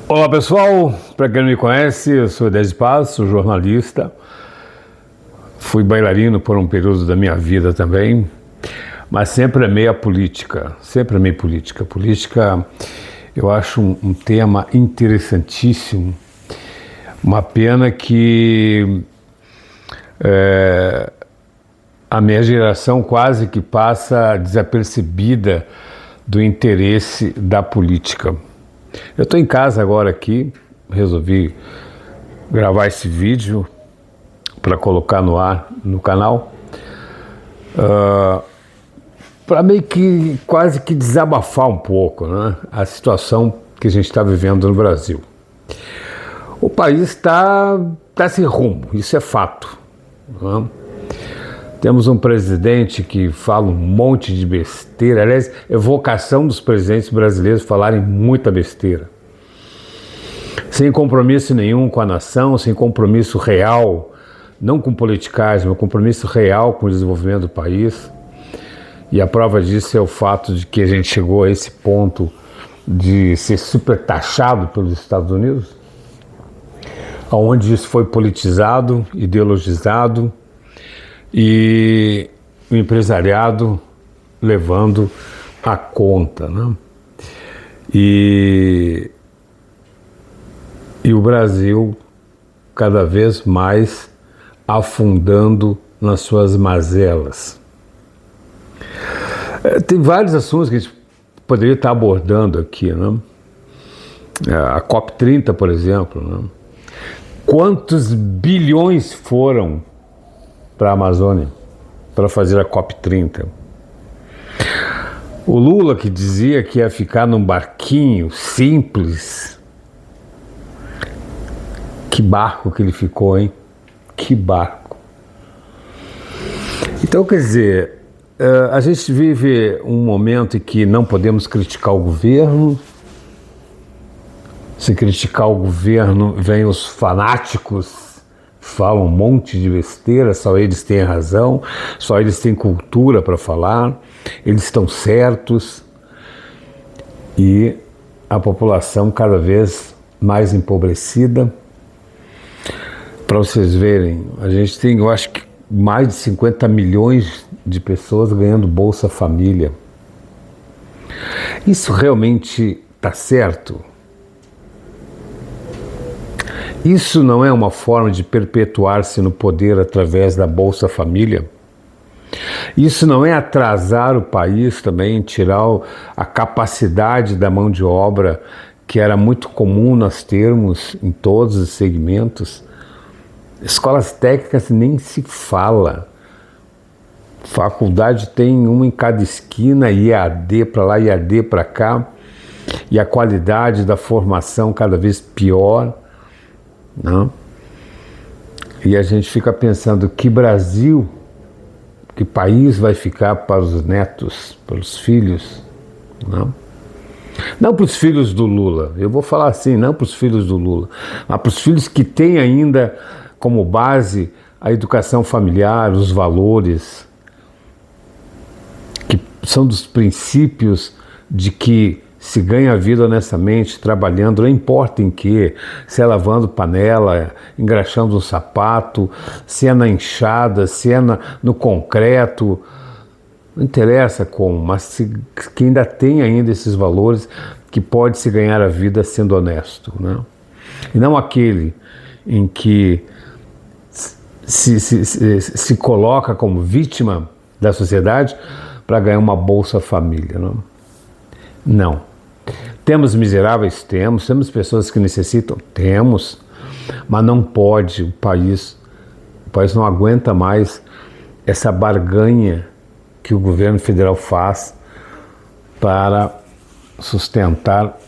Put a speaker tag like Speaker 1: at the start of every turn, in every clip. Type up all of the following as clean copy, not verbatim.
Speaker 1: Olá pessoal, para quem não me conhece, eu sou Edésio Paz, sou jornalista, fui bailarino por um período da minha vida também, mas sempre amei a política, sempre amei política. Política eu acho um tema interessantíssimo, uma pena que a minha geração quase que passa desapercebida do interesse da política. Eu estou em casa agora aqui, resolvi gravar esse vídeo para colocar no ar no canal, para meio que quase que desabafar um pouco, né, a situação que a gente está vivendo no Brasil. O país está sem rumo, isso é fato, né? Temos um presidente que fala um monte de besteira. Aliás, é vocação dos presidentes brasileiros falarem muita besteira. Sem compromisso nenhum com a nação, sem compromisso real, não com politicagem, mas compromisso real com o desenvolvimento do país. E a prova disso é o fato de que a gente chegou a esse ponto de ser super taxado pelos Estados Unidos, onde isso foi politizado, ideologizado, e o empresariado levando a conta, né? E o Brasil cada vez mais afundando nas suas mazelas. Tem vários assuntos que a gente poderia estar abordando aqui, né? A COP30, por exemplo, né? Quantos bilhões foram para a Amazônia, para fazer a COP30. O Lula, que dizia que ia ficar num barquinho simples, que barco que ele ficou, hein? Que barco. Então, quer dizer, a gente vive um momento em que não podemos criticar o governo. Se criticar o governo, vem os fanáticos, falam um monte de besteira, só eles têm razão, só eles têm cultura para falar, eles estão certos, e a população cada vez mais empobrecida. Para vocês verem, a gente tem, eu acho que mais de 50 milhões de pessoas ganhando Bolsa Família. Isso realmente está certo? Isso não é uma forma de perpetuar-se no poder através da Bolsa Família? Isso não é atrasar o país também, tirar a capacidade da mão de obra que era muito comum nós termos em todos os segmentos? Escolas técnicas nem se fala. Faculdade tem uma em cada esquina, IAD para lá, IAD para cá, e a qualidade da formação cada vez pior. Não? E a gente fica pensando que Brasil, que país vai ficar para os netos, para os filhos, não para os filhos do Lula, eu vou falar assim, não para os filhos do Lula, mas para os filhos que têm ainda como base a educação familiar, os valores, que são dos princípios de que se ganha a vida honestamente, trabalhando, não importa em que, se é lavando panela, engraxando um sapato, se é na enxada, se é no concreto, não interessa como, mas que ainda tem ainda esses valores que pode se ganhar a vida sendo honesto, né? E não aquele em que se coloca como vítima da sociedade para ganhar uma Bolsa Família, não? Não. Temos miseráveis? Temos pessoas que necessitam? Temos, mas não pode, o país não aguenta mais essa barganha que o governo federal faz para sustentar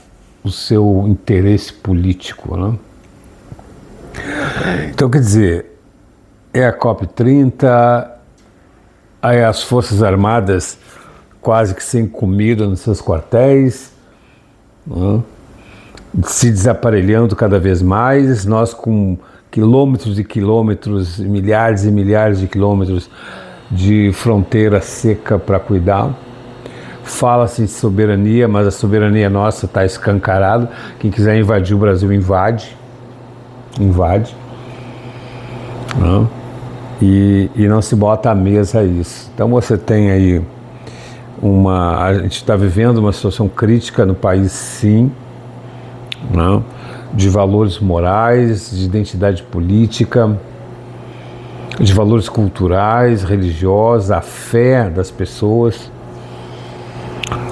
Speaker 1: o seu interesse político, né? Então, quer dizer, é a COP30, aí as Forças Armadas quase que sem comida nos seus quartéis, né? Se desaparelhando cada vez mais, nós com quilômetros e quilômetros, milhares e milhares de quilômetros de fronteira seca para cuidar, fala-se em soberania, mas a soberania nossa está escancarada. Quem quiser invadir o Brasil, invade. Não? E não se bota à mesa isso. Então você tem aí a gente está vivendo uma situação crítica no país, sim, não? De valores morais, de identidade política, de valores culturais, religiosos, a fé das pessoas.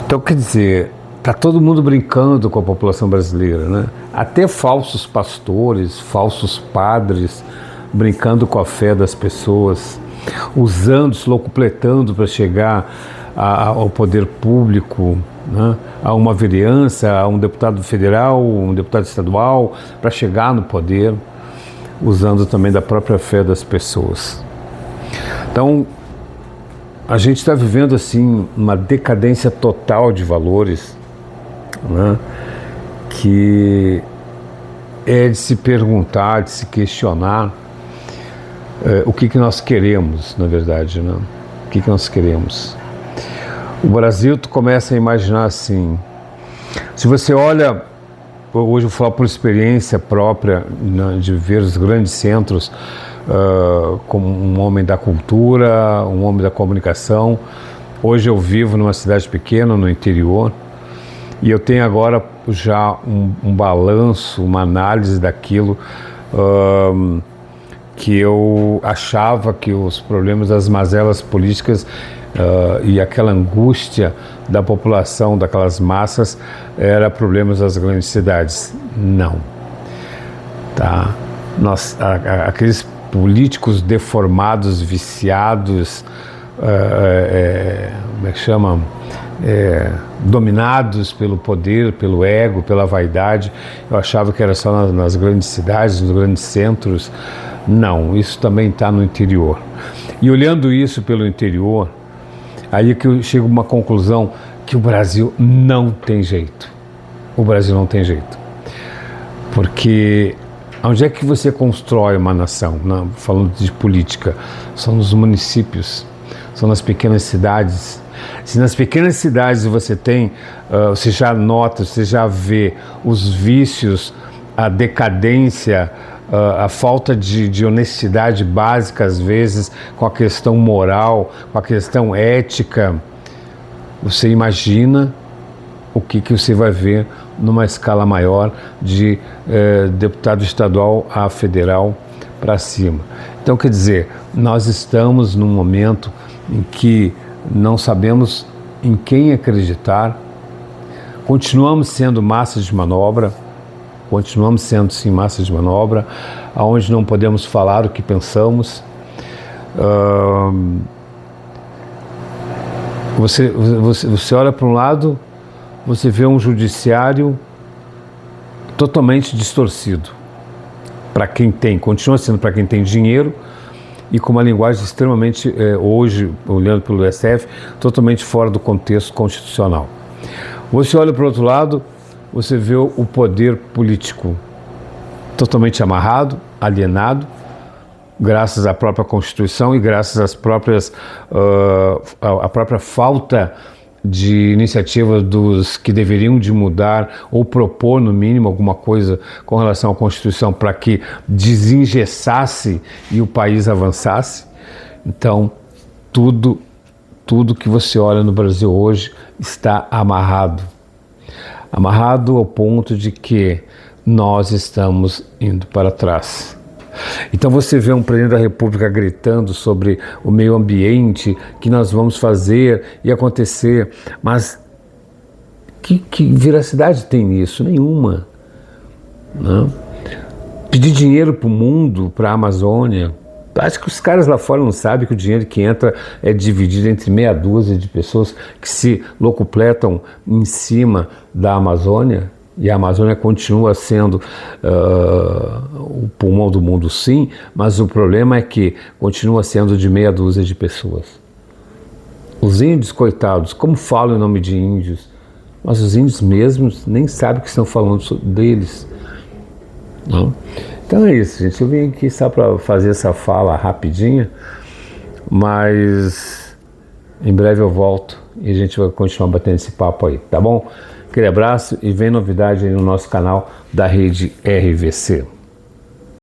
Speaker 1: Então, quer dizer, está todo mundo brincando com a população brasileira, né? Até falsos pastores, falsos padres, brincando com a fé das pessoas, usando, se locupletando para chegar ao poder público, né? A uma vereança, a um deputado federal, um deputado estadual, para chegar no poder, usando também da própria fé das pessoas. Então, a gente está vivendo assim uma decadência total de valores, né? Que é de se perguntar, de se questionar o que nós queremos, na verdade, né? O que nós queremos? O Brasil, tu começa a imaginar assim, se você olha, hoje eu vou falar por experiência própria, né, de ver os grandes centros como um homem da cultura, um homem da comunicação. Hoje eu vivo numa cidade pequena, no interior, e eu tenho agora já um balanço, uma análise daquilo que eu achava que os problemas das mazelas políticas e aquela angústia da população, daquelas massas, era problemas das grandes cidades. Não. Tá? Aqueles políticos deformados, viciados, como é que chama? Dominados pelo poder, pelo ego, pela vaidade. Eu achava que era só nas grandes cidades, nos grandes centros. Não, isso também está no interior. E olhando isso pelo interior, aí é que eu chego a uma conclusão que o Brasil não tem jeito. O Brasil não tem jeito. Porque onde é que você constrói uma nação? Não, falando de política, são nos municípios, são nas pequenas cidades. Se nas pequenas cidades você tem, você já nota, você já vê os vícios, a decadência, a falta de honestidade básica, às vezes, com a questão moral, com a questão ética, você imagina o que você vai ver numa escala maior de deputado estadual a federal para cima. Então, quer dizer, nós estamos num momento em que não sabemos em quem acreditar, continuamos sendo massa de manobra, aonde não podemos falar o que pensamos. Você olha para um lado, você vê um judiciário totalmente distorcido. Para quem tem, continua sendo para quem tem dinheiro, e com uma linguagem extremamente, hoje, olhando pelo STF, totalmente fora do contexto constitucional. Você olha para o outro lado, você vê o poder político totalmente amarrado, alienado, graças à própria Constituição e graças às próprias, à própria falta de iniciativa dos que deveriam de mudar ou propor, no mínimo, alguma coisa com relação à Constituição para que desengessasse e o país avançasse. Então, tudo que você olha no Brasil hoje está amarrado ao ponto de que nós estamos indo para trás. Então você vê um presidente da República gritando sobre o meio ambiente, que nós vamos fazer e acontecer, mas que veracidade tem nisso? Nenhuma. Não? Pedir dinheiro para o mundo, para a Amazônia, acho que os caras lá fora não sabem que o dinheiro que entra é dividido entre meia dúzia de pessoas que se locupletam em cima da Amazônia, e a Amazônia continua sendo o pulmão do mundo, sim, mas o problema é que continua sendo de meia dúzia de pessoas. Os índios, coitados, como falam em nome de índios, mas os índios mesmos nem sabem que estão falando deles. Não? Então é isso, gente. Eu vim aqui só para fazer essa fala rapidinha, mas Em breve eu volto e a gente vai continuar batendo esse papo aí, tá bom? Aquele abraço e vem novidade aí no nosso canal da Rede RVC.